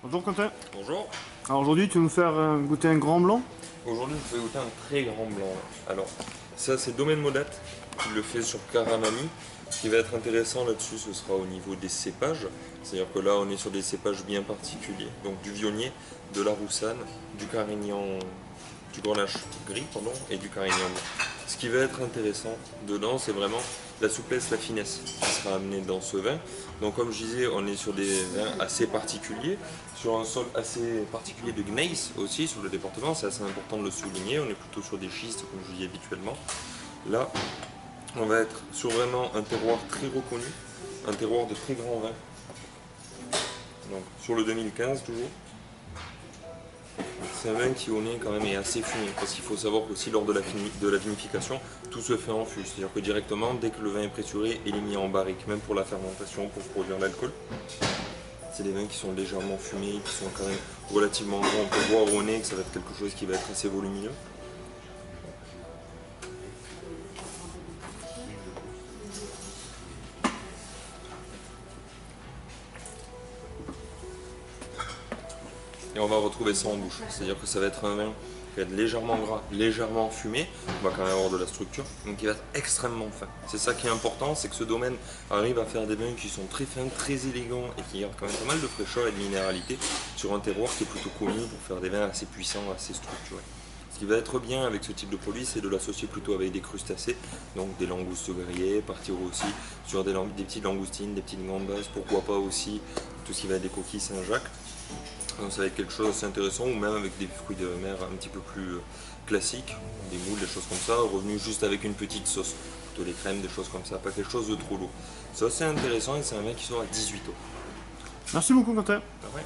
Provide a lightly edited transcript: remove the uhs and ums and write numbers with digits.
Bonjour Quentin. Bonjour. Alors aujourd'hui tu vas nous faire goûter un grand blanc. Aujourd'hui, je vais goûter un très grand blanc. Alors, ça, c'est Domaine Modat qui le fait sur Caramani. Ce qui va être intéressant là-dessus, ce sera au niveau des cépages. C'est-à-dire que là, on est sur des cépages bien particuliers. Donc, du Viognier, de la Roussanne, du Carignan, du Grenache gris, pardon, et du Carignan blanc. Ce qui va être intéressant dedans, c'est vraiment la souplesse, la finesse qui sera amenée dans ce vin. Donc comme je disais, on est sur des vins assez particuliers, sur un sol assez particulier de gneiss aussi sur le département, c'est assez important de le souligner, on est plutôt sur des schistes comme je dis habituellement. Là, on va être sur vraiment un terroir très reconnu, un terroir de très grand vin. Donc sur le 2015 toujours. C'est un vin qui au nez quand même est assez fumé, parce qu'il faut savoir qu'aussi lors de la vinification, tout se fait en fût, c'est-à-dire que directement, dès que le vin est pressuré, il est mis en barrique, même pour la fermentation, pour produire l'alcool. C'est des vins qui sont légèrement fumés, qui sont quand même relativement grands, on peut voir au nez que ça va être quelque chose qui va être assez volumineux. Et on va retrouver ça en bouche, c'est-à-dire que ça va être un vin qui va être légèrement gras, légèrement fumé, on va quand même avoir de la structure, donc qui va être extrêmement fin. C'est ça qui est important, c'est que ce domaine arrive à faire des vins qui sont très fins, très élégants et qui gardent quand même pas mal de fraîcheur et de minéralité sur un terroir qui est plutôt connu pour faire des vins assez puissants, assez structurés. Ce qui va être bien avec ce type de produit, c'est de l'associer plutôt avec des crustacés, donc des langoustes grillées, partir aussi sur des petites langoustines, des petites gambas, pourquoi pas aussi tout ce qui va être des coquilles Saint-Jacques. Donc ça va être quelque chose d'assez intéressant, ou même avec des fruits de mer un petit peu plus classiques, des moules, des choses comme ça, revenus juste avec une petite sauce, plutôt des crèmes, des choses comme ça, pas quelque chose de trop lourd. C'est assez intéressant et c'est un vin qui sort à 18 euros. Merci beaucoup Quentin. Ouais.